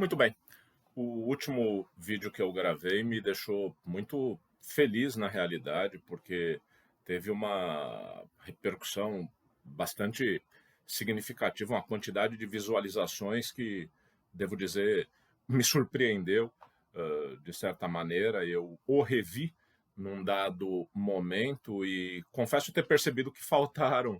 Muito bem. O último vídeo que eu gravei me deixou muito feliz, na realidade, porque teve uma repercussão bastante significativa, uma quantidade de visualizações que, devo dizer, me surpreendeu, de certa maneira. Eu o revi num dado momento e confesso ter percebido que faltaram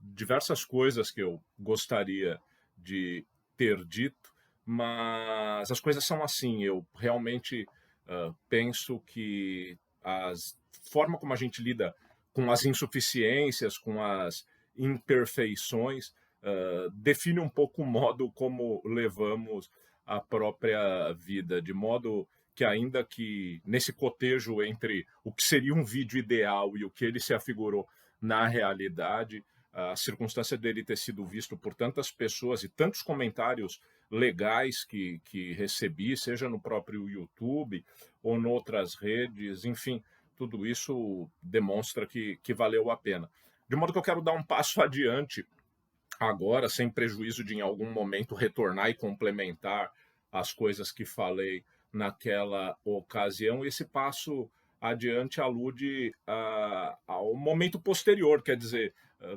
diversas coisas que eu gostaria de ter dito, mas as coisas são assim. Eu realmente penso que a forma como a gente lida com as insuficiências, com as imperfeições, define um pouco o modo como levamos a própria vida, de modo que, ainda que nesse cotejo entre o que seria um vídeo ideal e o que ele se afigurou na realidade, a circunstância dele ter sido visto por tantas pessoas e tantos comentários legais que recebi, seja no próprio YouTube ou em outras redes, enfim, tudo isso demonstra que valeu a pena. De modo que eu quero dar um passo adiante agora, sem prejuízo de em algum momento retornar e complementar as coisas que falei naquela ocasião. Esse passo adiante alude ao momento posterior, quer dizer,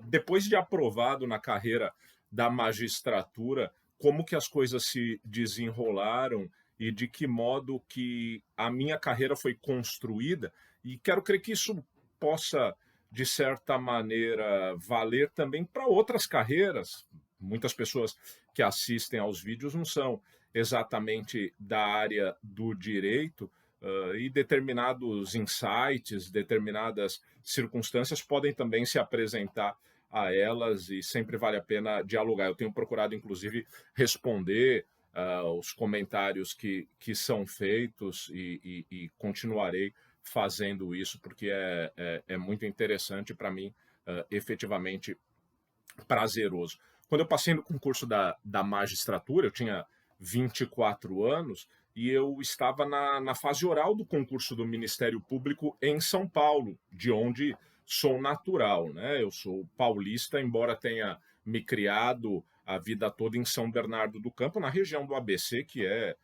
depois de aprovado na carreira da magistratura, como que as coisas se desenrolaram e de que modo que a minha carreira foi construída, e quero crer que isso possa, de certa maneira, valer também para outras carreiras. Muitas pessoas que assistem aos vídeos não são exatamente da área do direito, e determinados insights, determinadas circunstâncias podem também se apresentar a elas e sempre vale a pena dialogar. Eu tenho procurado, inclusive, responder os comentários que são feitos e continuarei fazendo isso, porque é muito interessante para mim, efetivamente prazeroso. Quando eu passei no concurso da magistratura, eu tinha 24 anos e eu estava na fase oral do concurso do Ministério Público em São Paulo, de onde sou natural, né? Eu sou paulista, embora tenha me criado a vida toda em São Bernardo do Campo, na região do ABC, que é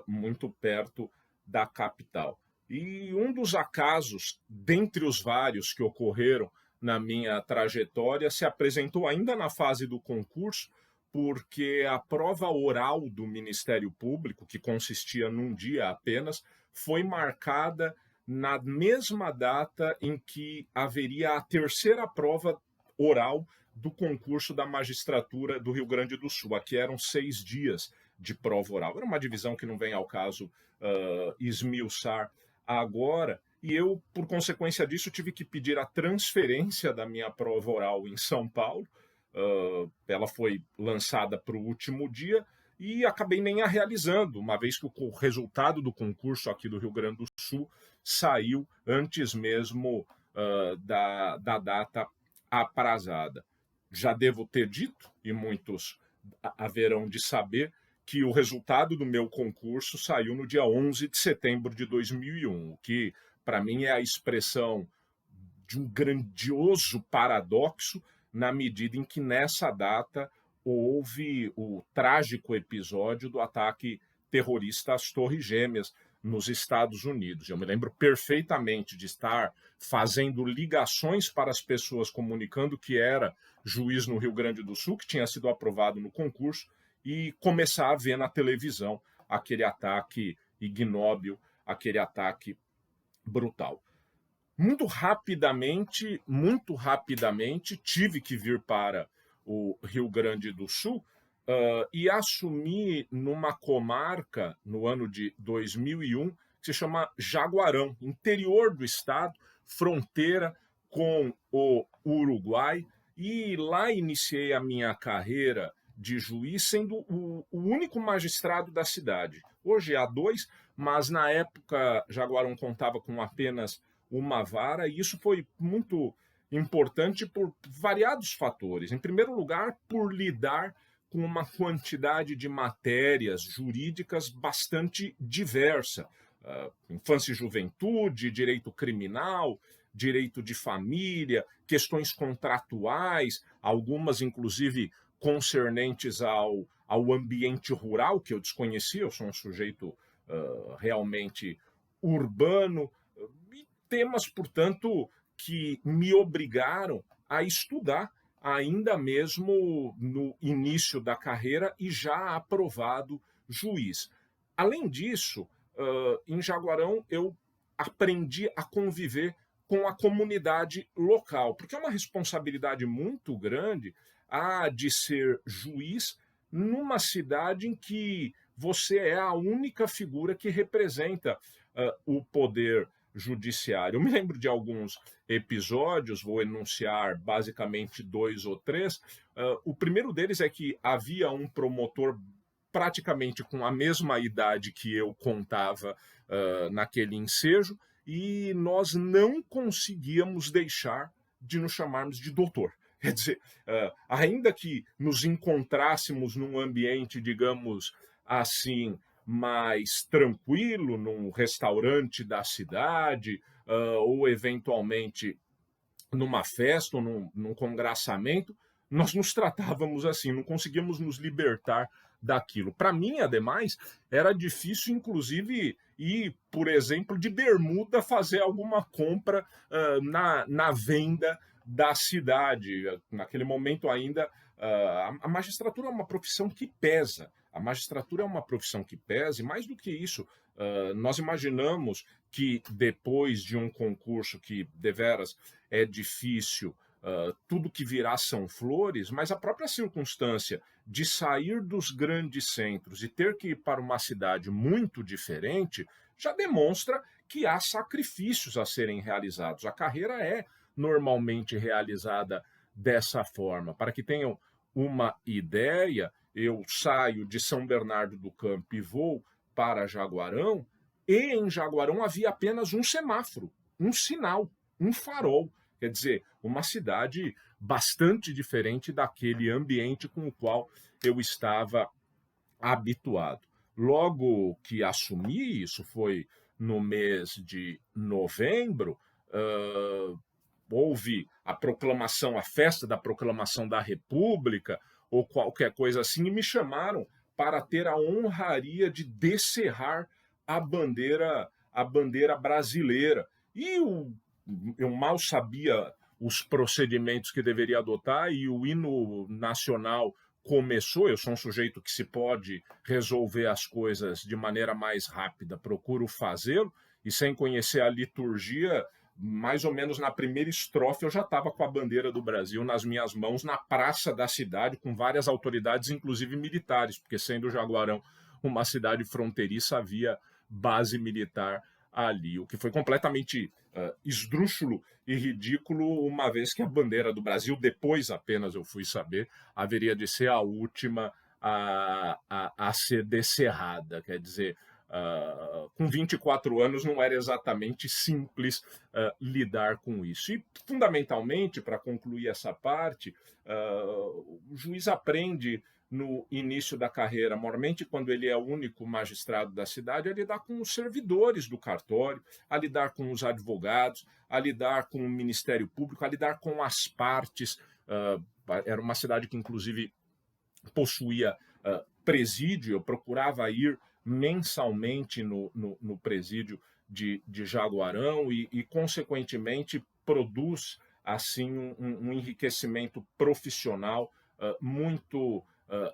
muito perto da capital. E um dos acasos, dentre os vários que ocorreram na minha trajetória, se apresentou ainda na fase do concurso, porque a prova oral do Ministério Público, que consistia num dia apenas, foi marcada na mesma data em que haveria a terceira prova oral do concurso da magistratura do Rio Grande do Sul. Aqui eram 6 dias de prova oral. Era uma divisão que não vem ao caso esmiuçar agora, e eu, por consequência disso, tive que pedir a transferência da minha prova oral em São Paulo. Ela foi lançada para o último dia e acabei nem a realizando, uma vez que o resultado do concurso aqui do Rio Grande do Sul saiu antes mesmo da data aprazada. Já devo ter dito, e muitos haverão de saber, que o resultado do meu concurso saiu no dia 11 de setembro de 2001, o que, para mim, é a expressão de um grandioso paradoxo, na medida em que, nessa data, houve o trágico episódio do ataque terrorista às Torres Gêmeas, nos Estados Unidos. Eu me lembro perfeitamente de estar fazendo ligações para as pessoas, comunicando que era juiz no Rio Grande do Sul, que tinha sido aprovado no concurso, e começar a ver na televisão aquele ataque ignóbil, aquele ataque brutal. Muito rapidamente, tive que vir para o Rio Grande do Sul e assumi numa comarca, no ano de 2001, que se chama Jaguarão, interior do estado, fronteira com o Uruguai, e lá iniciei a minha carreira de juiz, sendo o único magistrado da cidade. Hoje há dois, mas na época Jaguarão contava com apenas uma vara, e isso foi muito importante por variados fatores. Em primeiro lugar, por lidar com uma quantidade de matérias jurídicas bastante diversa. Infância e juventude, direito criminal, direito de família, questões contratuais, algumas inclusive concernentes ao ao ambiente rural, que eu desconhecia, eu sou um sujeito realmente urbano, e temas, portanto, que me obrigaram a estudar, ainda mesmo no início da carreira e já aprovado juiz. Além disso, em Jaguarão eu aprendi a conviver com a comunidade local, porque é uma responsabilidade muito grande a de ser juiz numa cidade em que você é a única figura que representa o poder judiciário. Eu me lembro de alguns episódios, vou enunciar basicamente dois ou três. O primeiro deles é que havia um promotor praticamente com a mesma idade que eu contava naquele ensejo, e nós não conseguíamos deixar de nos chamarmos de doutor. Quer dizer, ainda que nos encontrássemos num ambiente, digamos assim, mais tranquilo, num restaurante da cidade, ou eventualmente numa festa ou num congraçamento, nós nos tratávamos assim, não conseguíamos nos libertar daquilo. Para mim, ademais, era difícil, inclusive, ir, por exemplo, de bermuda fazer alguma compra na venda da cidade. Naquele momento ainda, a magistratura é uma profissão que pesa. A magistratura é uma profissão que pesa, e mais do que isso, nós imaginamos que depois de um concurso que deveras é difícil, tudo que virá são flores, mas a própria circunstância de sair dos grandes centros e ter que ir para uma cidade muito diferente já demonstra que há sacrifícios a serem realizados. A carreira é normalmente realizada dessa forma. Para que tenham uma ideia, eu saio de São Bernardo do Campo e vou para Jaguarão, e em Jaguarão havia apenas um semáforo, um sinal, um farol. Quer dizer, uma cidade bastante diferente daquele ambiente com o qual eu estava habituado. Logo que assumi, isso foi no mês de novembro, houve a proclamação, a festa da proclamação da República, ou qualquer coisa assim, e me chamaram para ter a honraria de descerrar a bandeira brasileira. Eu mal sabia os procedimentos que deveria adotar, e o hino nacional começou. Eu sou um sujeito que, se pode resolver as coisas de maneira mais rápida, procuro fazê-lo, e sem conhecer a liturgia, mais ou menos na primeira estrofe eu já estava com a bandeira do Brasil nas minhas mãos, na praça da cidade, com várias autoridades, inclusive militares, porque, sendo Jaguarão uma cidade fronteiriça, havia base militar ali, o que foi completamente esdrúxulo e ridículo, uma vez que a bandeira do Brasil, depois apenas eu fui saber, haveria de ser a última a ser descerrada. Quer dizer, com 24 anos não era exatamente simples lidar com isso. E, fundamentalmente, para concluir essa parte, o juiz aprende no início da carreira, normalmente quando ele é o único magistrado da cidade, a lidar com os servidores do cartório, a lidar com os advogados, a lidar com o Ministério Público, a lidar com as partes. Era uma cidade que, inclusive, possuía presídio. Eu procurava ir mensalmente no presídio de Jaguarão, e, consequentemente, produz assim um enriquecimento profissional muito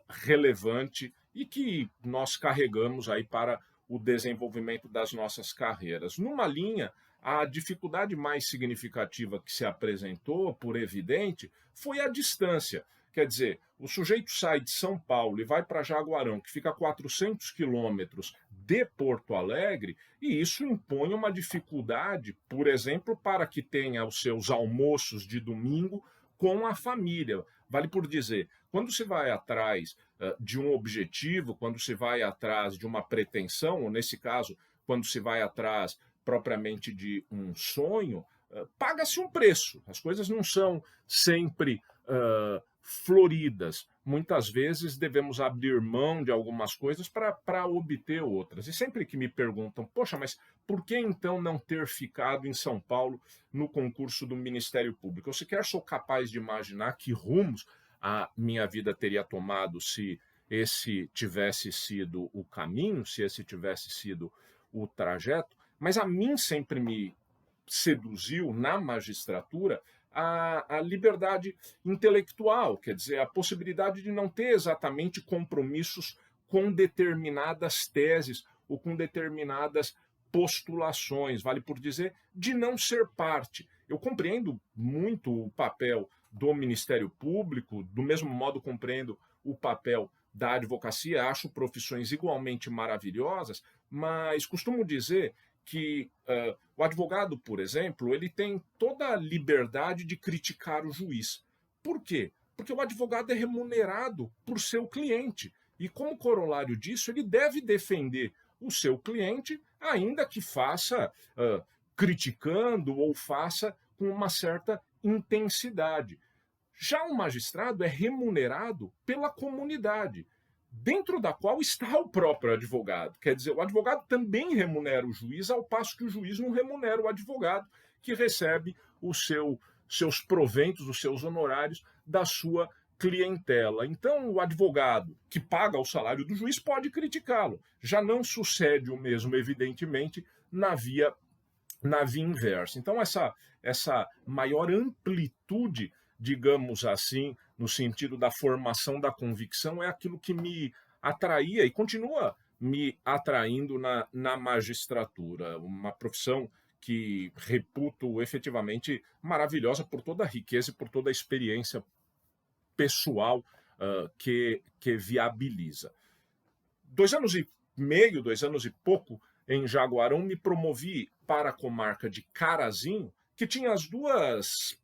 relevante, e que nós carregamos aí para o desenvolvimento das nossas carreiras. Numa linha, a dificuldade mais significativa que se apresentou, por evidente, foi a distância. Quer dizer, o sujeito sai de São Paulo e vai para Jaguarão, que fica a 400 quilômetros de Porto Alegre, e isso impõe uma dificuldade, por exemplo, para que tenha os seus almoços de domingo com a família. Vale por dizer, quando se vai atrás de um objetivo, quando se vai atrás de uma pretensão, ou nesse caso, quando se vai atrás propriamente de um sonho, paga-se um preço. As coisas não são sempre floridas. Muitas vezes devemos abrir mão de algumas coisas para obter outras. E sempre que me perguntam, poxa, mas por que então não ter ficado em São Paulo no concurso do Ministério Público? Eu sequer sou capaz de imaginar que rumos a minha vida teria tomado se esse tivesse sido o caminho, se esse tivesse sido o trajeto, mas a mim sempre me seduziu na magistratura a liberdade intelectual, quer dizer, a possibilidade de não ter exatamente compromissos com determinadas teses ou com determinadas postulações, vale por dizer, de não ser parte. Eu compreendo muito o papel do Ministério Público, do mesmo modo compreendo o papel da advocacia, acho profissões igualmente maravilhosas, mas costumo dizer que o advogado, por exemplo, ele tem toda a liberdade de criticar o juiz. Por quê? Porque o advogado é remunerado por seu cliente. E como corolário disso, ele deve defender o seu cliente, ainda que faça criticando ou faça com uma certa intensidade. Já o magistrado é remunerado pela comunidade, dentro da qual está o próprio advogado. Quer dizer, o advogado também remunera o juiz, ao passo que o juiz não remunera o advogado, que recebe seus proventos, os seus honorários da sua clientela. Então, o advogado que paga o salário do juiz pode criticá-lo. Já não sucede o mesmo, evidentemente, na via inversa. Então, essa maior amplitude, digamos assim, no sentido da formação da convicção, é aquilo que me atraía e continua me atraindo na magistratura, uma profissão que reputo efetivamente maravilhosa por toda a riqueza e por toda a experiência pessoal que viabiliza. 2 anos e meio, 2 anos e pouco, em Jaguarão, me promovi para a comarca de Carazinho, que tinha as duas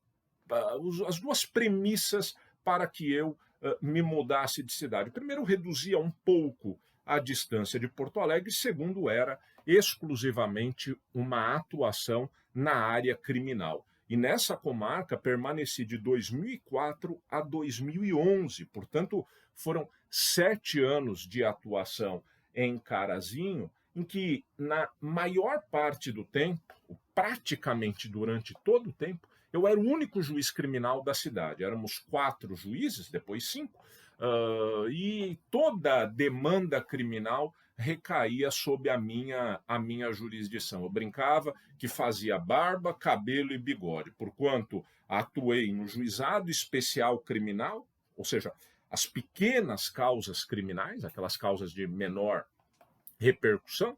premissas para que eu me mudasse de cidade. Primeiro, reduzia um pouco a distância de Porto Alegre, segundo, era exclusivamente uma atuação na área criminal. E nessa comarca permaneci de 2004 a 2011, portanto, foram 7 anos de atuação em Carazinho, em que, na maior parte do tempo, praticamente durante todo o tempo, eu era o único juiz criminal da cidade. Éramos 4 juízes, depois 5, e toda a demanda criminal recaía sob a minha jurisdição. Eu brincava que fazia barba, cabelo e bigode, porquanto atuei no juizado especial criminal, ou seja, as pequenas causas criminais, aquelas causas de menor repercussão,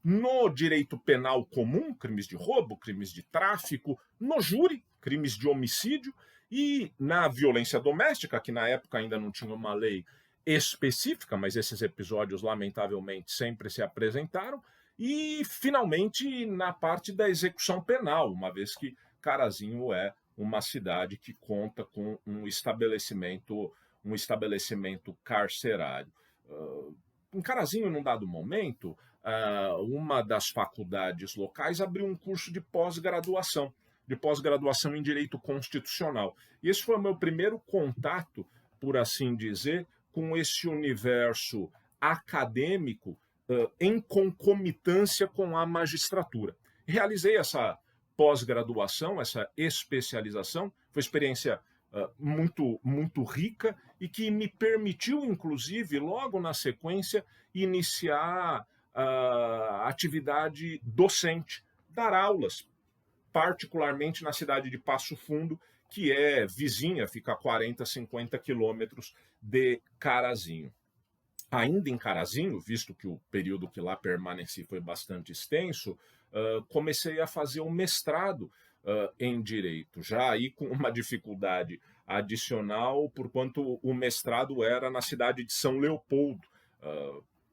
no direito penal comum, crimes de roubo, crimes de tráfico, no júri, crimes de homicídio, e na violência doméstica, que na época ainda não tinha uma lei específica, mas esses episódios, lamentavelmente, sempre se apresentaram, e, finalmente, na parte da execução penal, uma vez que Carazinho é uma cidade que conta com um estabelecimento carcerário. Em Carazinho, num dado momento, uma das faculdades locais abriu um curso de pós-graduação em Direito Constitucional. E esse foi o meu primeiro contato, por assim dizer, com esse universo acadêmico em concomitância com a magistratura. Realizei essa pós-graduação, essa especialização, foi experiência muito, muito rica e que me permitiu, inclusive, logo na sequência, iniciar a atividade docente, dar aulas, particularmente na cidade de Passo Fundo, que é vizinha, fica a 40, 50 quilômetros de Carazinho. Ainda em Carazinho, visto que o período que lá permaneci foi bastante extenso, comecei a fazer um mestrado em Direito, já aí com uma dificuldade adicional, porquanto o mestrado era na cidade de São Leopoldo,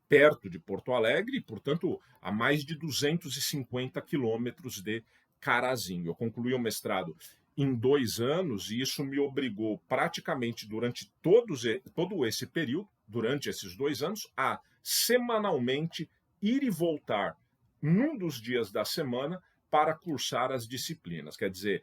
perto de Porto Alegre, e, portanto, a mais de 250 quilômetros de Carazinho. Eu concluí o mestrado em 2 anos e isso me obrigou praticamente durante todo esse período, durante esses 2 anos, a semanalmente ir e voltar num dos dias da semana para cursar as disciplinas. Quer dizer,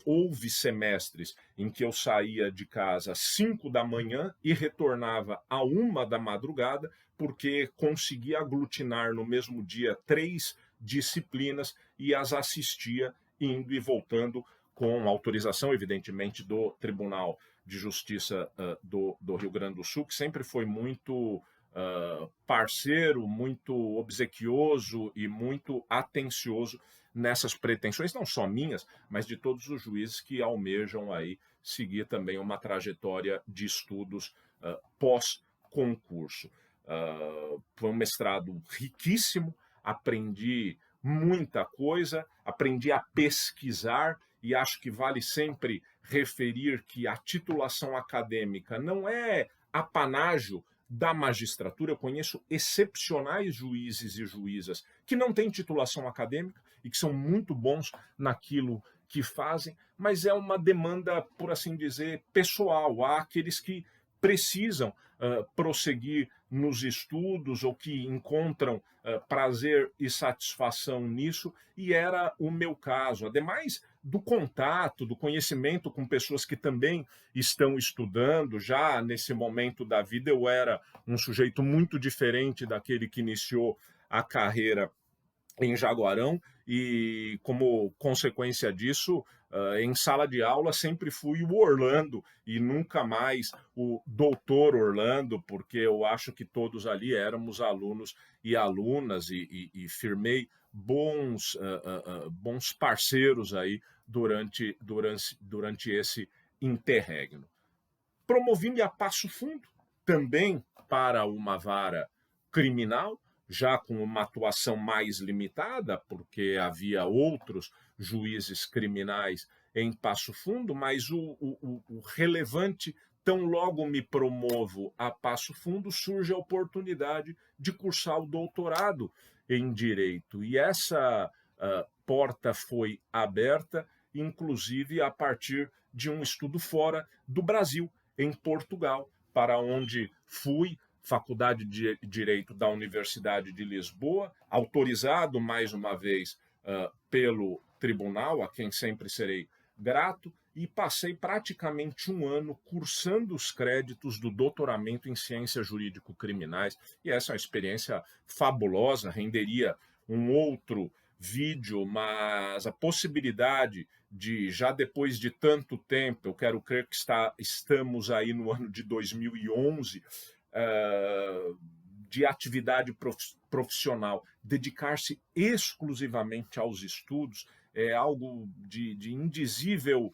houve semestres em que eu saía de casa às 5 da manhã e retornava à 1 da madrugada, porque conseguia aglutinar no mesmo dia 3 disciplinas e as assistia indo e voltando com autorização, evidentemente, do Tribunal de Justiça do Rio Grande do Sul, que sempre foi muito parceiro, muito obsequioso e muito atencioso nessas pretensões, não só minhas, mas de todos os juízes que almejam aí seguir também uma trajetória de estudos pós-concurso. Foi um mestrado riquíssimo, aprendi muita coisa, aprendi a pesquisar e acho que vale sempre referir que a titulação acadêmica não é apanágio da magistratura. Eu conheço excepcionais juízes e juízas que não têm titulação acadêmica e que são muito bons naquilo que fazem, mas é uma demanda, por assim dizer, pessoal. Há aqueles que precisam prosseguir nos estudos ou que encontram prazer e satisfação nisso, e era o meu caso. Ademais do contato, do conhecimento com pessoas que também estão estudando, já nesse momento da vida eu era um sujeito muito diferente daquele que iniciou a carreira em Jaguarão, e como consequência disso, em sala de aula sempre fui o Orlando e nunca mais o doutor Orlando, porque eu acho que todos ali éramos alunos e alunas e firmei bons parceiros aí durante esse interregno. Promovi-me a Passo Fundo, também para uma vara criminal, já com uma atuação mais limitada, porque havia outros juízes criminais em Passo Fundo, mas o relevante, tão logo me promovo a Passo Fundo, surge a oportunidade de cursar o doutorado em Direito. E essa porta foi aberta, inclusive a partir de um estudo fora do Brasil, em Portugal, para onde fui, Faculdade de Direito da Universidade de Lisboa, autorizado mais uma vez pelo tribunal, a quem sempre serei grato, e passei praticamente um ano cursando os créditos do doutoramento em Ciências Jurídico-Criminais, e essa é uma experiência fabulosa, renderia um outro vídeo, mas a possibilidade de, já depois de tanto tempo, eu quero crer que estamos aí no ano de 2011, de atividade profissional, dedicar-se exclusivamente aos estudos, é algo de indizível,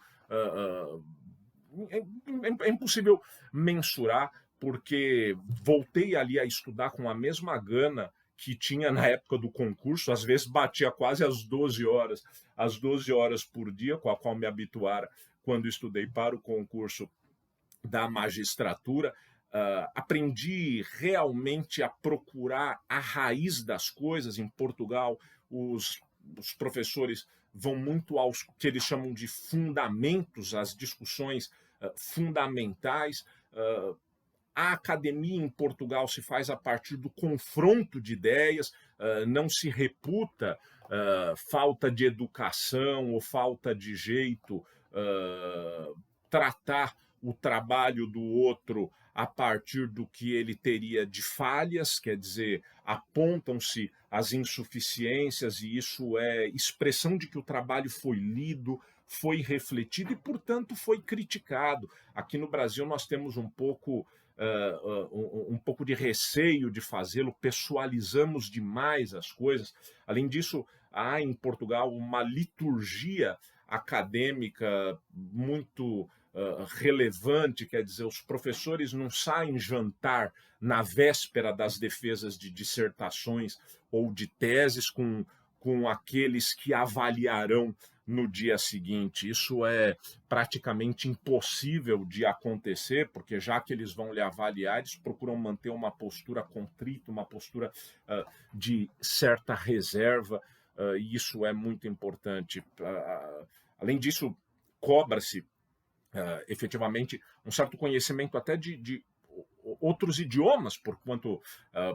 é impossível mensurar, porque voltei ali a estudar com a mesma gana que tinha na época do concurso, às vezes batia quase às 12 horas por dia, com a qual me habituara quando estudei para o concurso da magistratura. Aprendi realmente a procurar a raiz das coisas. Em Portugal, os professores vão muito aos que eles chamam de fundamentos, às discussões fundamentais. A academia em Portugal se faz a partir do confronto de ideias, não se reputa falta de educação ou falta de jeito tratar o trabalho do outro a partir do que ele teria de falhas, quer dizer, apontam-se as insuficiências, e isso é expressão de que o trabalho foi lido, foi refletido e, portanto, foi criticado. Aqui no Brasil nós temos um pouco de receio de fazê-lo, pessoalizamos demais as coisas. Além disso, há em Portugal uma liturgia acadêmica muito relevante, quer dizer, os professores não saem jantar na véspera das defesas de dissertações ou de teses com aqueles que avaliarão no dia seguinte. Isso é praticamente impossível de acontecer, porque já que eles vão lhe avaliar, eles procuram manter uma postura contrita, uma postura de certa reserva, e isso é muito importante. Além disso, cobra-se efetivamente um certo conhecimento até de outros idiomas, porquanto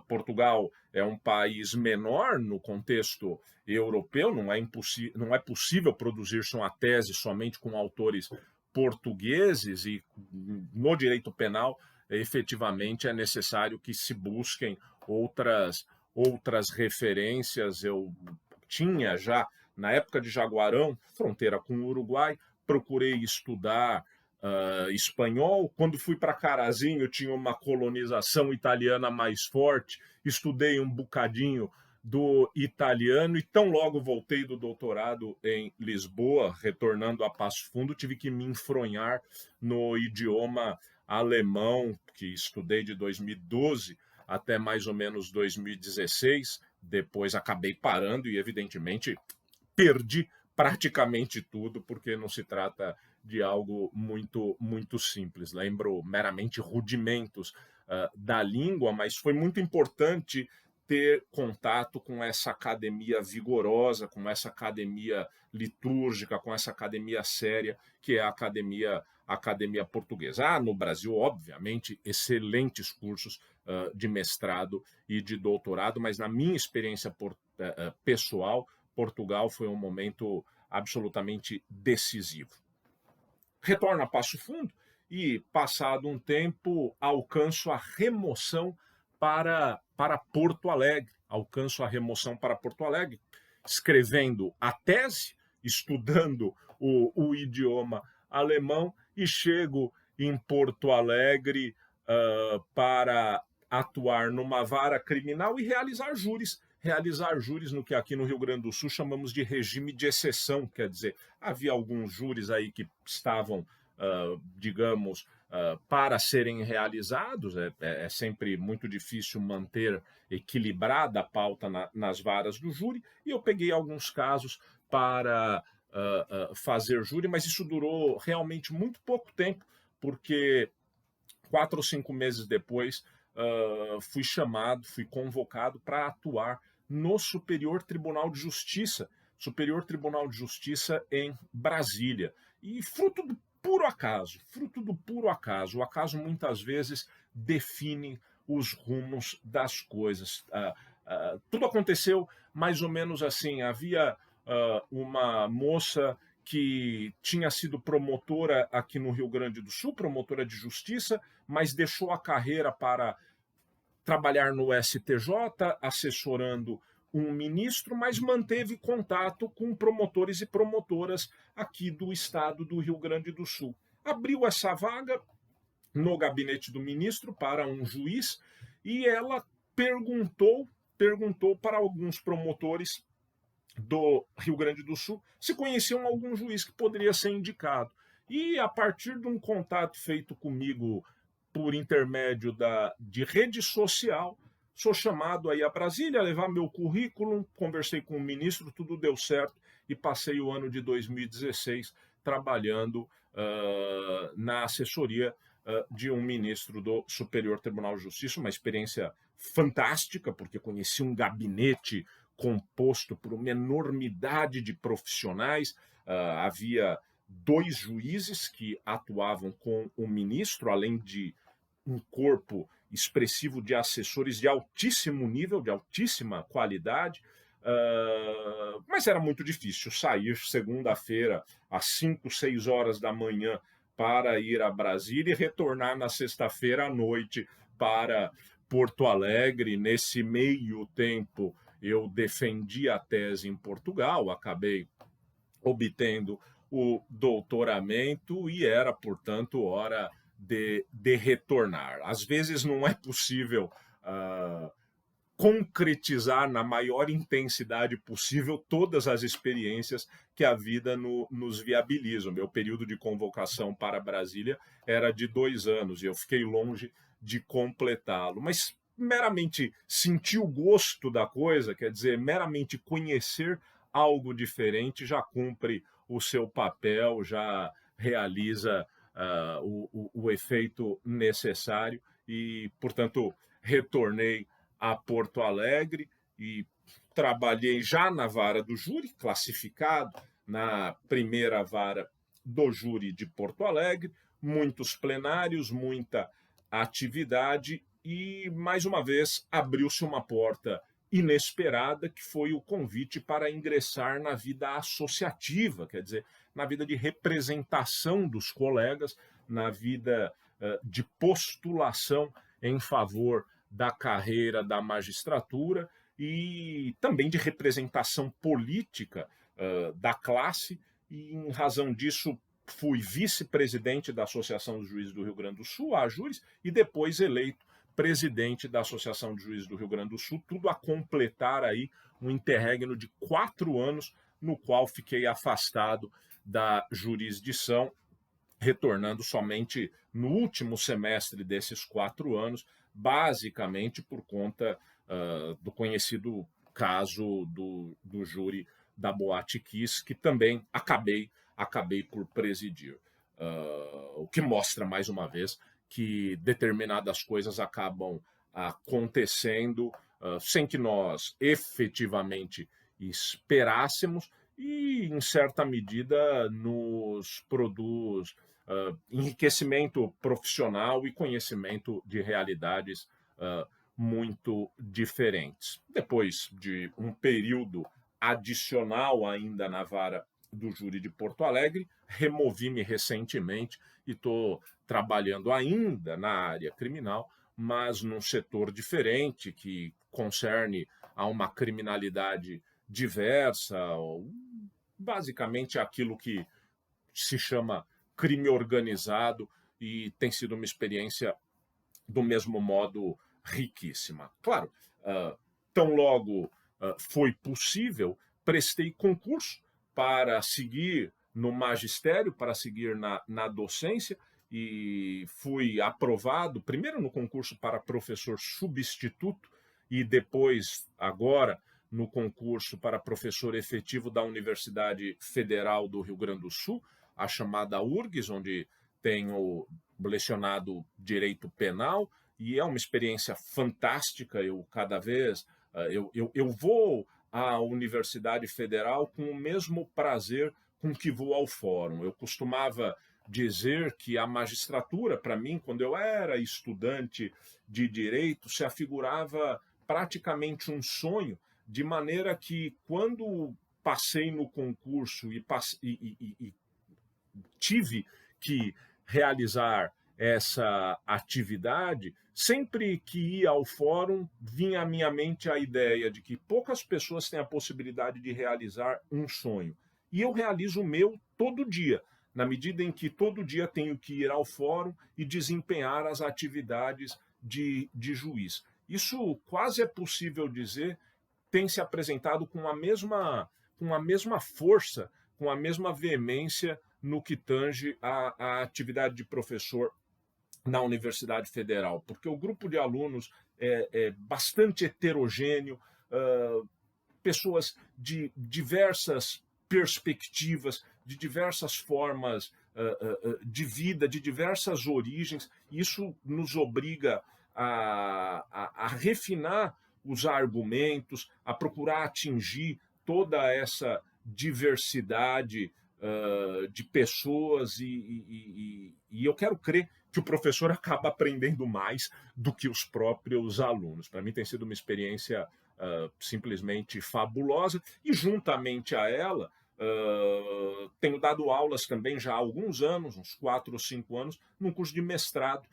Portugal é um país menor no contexto europeu, não é possível produzir-se uma tese somente com autores portugueses, e no direito penal efetivamente é necessário que se busquem outras referências. Eu tinha já, na época de Jaguarão, fronteira com o Uruguai, procurei estudar espanhol. Quando fui para Carazinho, tinha uma colonização italiana mais forte, estudei um bocadinho do italiano e tão logo voltei do doutorado em Lisboa, retornando a Passo Fundo, tive que me enfronhar no idioma alemão, que estudei de 2012 até mais ou menos 2016. Depois acabei parando e, evidentemente, perdi praticamente tudo, porque não se trata de algo muito simples. Lembro meramente rudimentos da língua, mas foi muito importante ter contato com essa academia vigorosa, com essa academia litúrgica, com essa academia séria, que é a academia portuguesa. Há no Brasil, obviamente, excelentes cursos de mestrado e de doutorado, mas na minha experiência pessoal, Portugal foi um momento absolutamente decisivo. Retorno a Passo Fundo e, passado um tempo, alcanço a remoção para Porto Alegre. Alcanço a remoção para Porto Alegre, escrevendo a tese, estudando o idioma alemão, e chego em Porto Alegre para atuar numa vara criminal e realizar júris no que aqui no Rio Grande do Sul chamamos de regime de exceção, quer dizer, havia alguns júris aí que estavam, digamos, para serem realizados. É sempre muito difícil manter equilibrada a pauta nas varas do júri, e eu peguei alguns casos para fazer júri, mas isso durou realmente muito pouco tempo, porque 4 ou 5 meses depois fui convocado para atuar no Superior Tribunal de Justiça em Brasília. E fruto do puro acaso. O acaso muitas vezes define os rumos das coisas. Tudo aconteceu mais ou menos assim. Havia uma moça que tinha sido promotora aqui no Rio Grande do Sul, promotora de justiça, mas deixou a carreira para trabalhar no STJ, assessorando um ministro, mas manteve contato com promotores e promotoras aqui do estado do Rio Grande do Sul. Abriu essa vaga no gabinete do ministro para um juiz e ela perguntou para alguns promotores do Rio Grande do Sul se conheciam algum juiz que poderia ser indicado. E a partir de um contato feito comigo por intermédio de rede social, sou chamado aí a Brasília a levar meu currículo, conversei com o ministro, tudo deu certo e passei o ano de 2016 trabalhando na assessoria de um ministro do Superior Tribunal de Justiça, uma experiência fantástica, porque conheci um gabinete composto por uma enormidade de profissionais. Havia 2 juízes que atuavam com o ministro, além de um corpo expressivo de assessores de altíssimo nível, de altíssima qualidade. Mas era muito difícil sair segunda-feira às 5, 6 horas da manhã para ir a Brasília e retornar na sexta-feira à noite para Porto Alegre. Nesse meio tempo, eu defendi a tese em Portugal, acabei obtendo o doutoramento e era, portanto, hora de retornar. Às vezes não é possível concretizar na maior intensidade possível todas as experiências que a vida nos viabiliza. O meu período de convocação para Brasília era de 2 anos e eu fiquei longe de completá-lo. Mas meramente sentir o gosto da coisa, quer dizer, meramente conhecer algo diferente, já cumpre o seu papel, já realiza o efeito necessário e, portanto, retornei a Porto Alegre e trabalhei já na vara do júri, classificado na primeira vara do júri de Porto Alegre, muitos plenários, muita atividade e, mais uma vez, abriu-se uma porta inesperada, que foi o convite para ingressar na vida associativa, quer dizer, na vida de representação dos colegas, na vida de postulação em favor da carreira da magistratura e também de representação política da classe, e em razão disso fui vice-presidente da Associação dos Juízes do Rio Grande do Sul, a AJURES, e depois eleito presidente da Associação de Juízes do Rio Grande do Sul, tudo a completar aí um interregno de 4 anos, no qual fiquei afastado da jurisdição, retornando somente no último semestre desses 4 anos, basicamente por conta do conhecido caso do júri da Boate Kiss, que também acabei por presidir. O que mostra, mais uma vez, que determinadas coisas acabam acontecendo sem que nós efetivamente esperássemos e, em certa medida, nos produz enriquecimento profissional e conhecimento de realidades muito diferentes. Depois de um período adicional ainda na vara do júri de Porto Alegre, removi-me recentemente e estou trabalhando ainda na área criminal, mas num setor diferente que concerne a uma criminalidade diversa, basicamente aquilo que se chama crime organizado, e tem sido uma experiência do mesmo modo riquíssima. Claro, tão logo foi possível, prestei concurso para seguir no magistério, para seguir na docência, e fui aprovado, primeiro no concurso para professor substituto, e depois, agora, no concurso para professor efetivo da Universidade Federal do Rio Grande do Sul, a chamada URGS, onde tenho lecionado Direito Penal, e é uma experiência fantástica. Eu cada vez eu vou à Universidade Federal com o mesmo prazer com que vou ao fórum. Eu costumava dizer que a magistratura, para mim, quando eu era estudante de direito, se afigurava praticamente um sonho, de maneira que, quando passei no concurso e tive que realizar essa atividade, sempre que ia ao fórum, vinha à minha mente a ideia de que poucas pessoas têm a possibilidade de realizar um sonho. E eu realizo o meu todo dia, na medida em que todo dia tenho que ir ao fórum e desempenhar as atividades de juiz. Isso quase é possível dizer, tem se apresentado com a mesma força, com a mesma veemência no que tange a atividade de professor na Universidade Federal, porque o grupo de alunos é bastante heterogêneo, pessoas de diversas perspectivas, de diversas formas de vida, de diversas origens. Isso nos obriga a refinar os argumentos, a procurar atingir toda essa diversidade de pessoas, e eu quero crer que o professor acaba aprendendo mais do que os próprios alunos. Para mim tem sido uma experiência simplesmente fabulosa, e juntamente a ela tenho dado aulas também já há alguns anos, uns 4 ou 5 anos, num curso de mestrado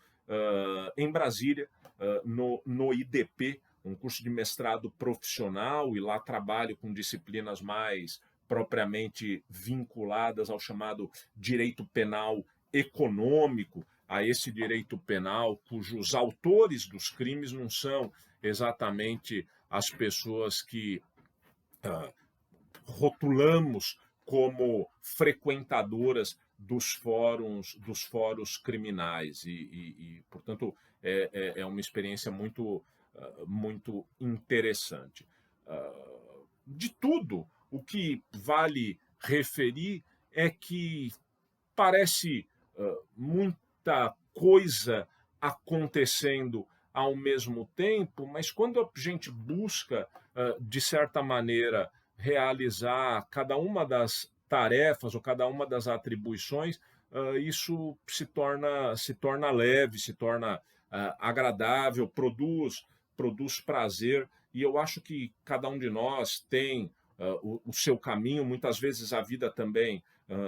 em Brasília, no IDP, um curso de mestrado profissional, e lá trabalho com disciplinas mais propriamente vinculadas ao chamado direito penal econômico, a esse direito penal cujos autores dos crimes não são exatamente as pessoas que rotulamos como frequentadoras dos fóruns criminais, e portanto, é uma experiência muito interessante. De tudo, o que vale referir é que parece muita coisa acontecendo ao mesmo tempo, mas quando a gente busca, de certa maneira, realizar cada uma das tarefas ou cada uma das atribuições, isso se torna leve, se torna agradável, produz prazer, e eu acho que cada um de nós tem o seu caminho. Muitas vezes a vida também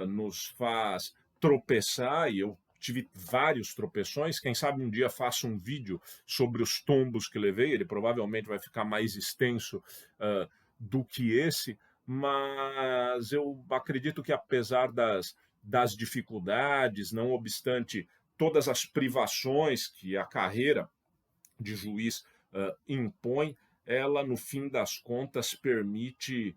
nos faz tropeçar, e eu tive vários tropeções. Quem sabe um dia faço um vídeo sobre os tombos que levei, ele provavelmente vai ficar mais extenso do que esse, mas eu acredito que, apesar das das dificuldades, não obstante todas as privações que a carreira de juiz impõe, ela, no fim das contas, permite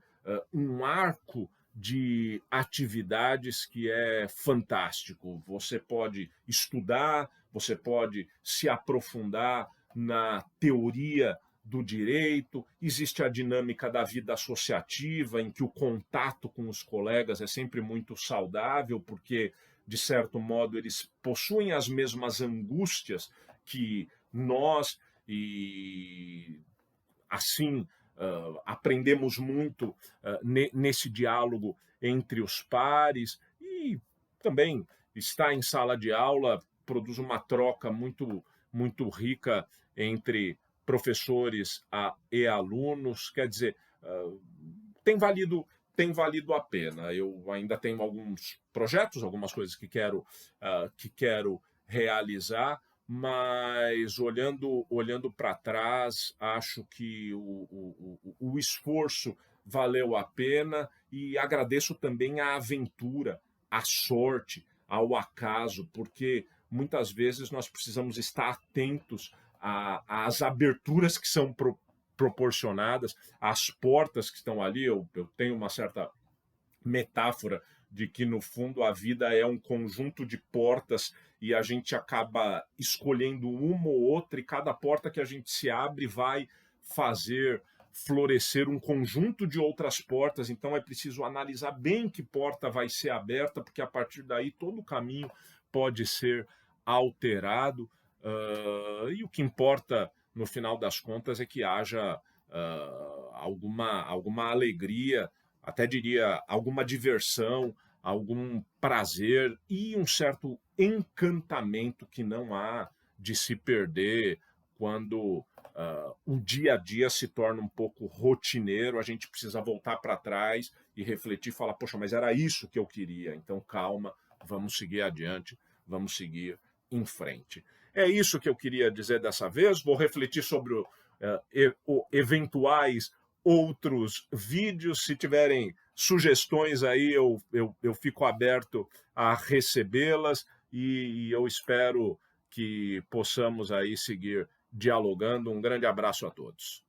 um arco de atividades que é fantástico. Você pode estudar, você pode se aprofundar na teoria do direito, existe a dinâmica da vida associativa, em que o contato com os colegas é sempre muito saudável, porque, de certo modo, eles possuem as mesmas angústias que nós, e assim aprendemos muito nesse diálogo entre os pares, e também estar em sala de aula produz uma troca muito rica entre professores e alunos. Quer dizer, tem valido tem valido a pena. Eu ainda tenho alguns projetos, algumas coisas que quero realizar, mas olhando para trás, acho que o esforço valeu a pena, e agradeço também a aventura, a sorte, ao acaso, porque muitas vezes nós precisamos estar atentos às aberturas que são proporcionadas, às portas que estão ali. Eu tenho uma certa metáfora de que, no fundo, a vida é um conjunto de portas e a gente acaba escolhendo uma ou outra, e cada porta que a gente se abre vai fazer florescer um conjunto de outras portas. Então é preciso analisar bem que porta vai ser aberta, porque a partir daí todo o caminho pode ser alterado. E o que importa, no final das contas, é que haja alguma alegria, até diria alguma diversão, algum prazer e um certo encantamento que não há de se perder quando o dia a dia se torna um pouco rotineiro. A gente precisa voltar para trás e refletir e falar: poxa, mas era isso que eu queria. Então, calma, vamos seguir adiante, vamos seguir em frente. É isso que eu queria dizer dessa vez. Vou refletir sobre eventuais outros vídeos. Se tiverem sugestões aí, eu fico aberto a recebê-las, e eu espero que possamos aí seguir dialogando. Um grande abraço a todos.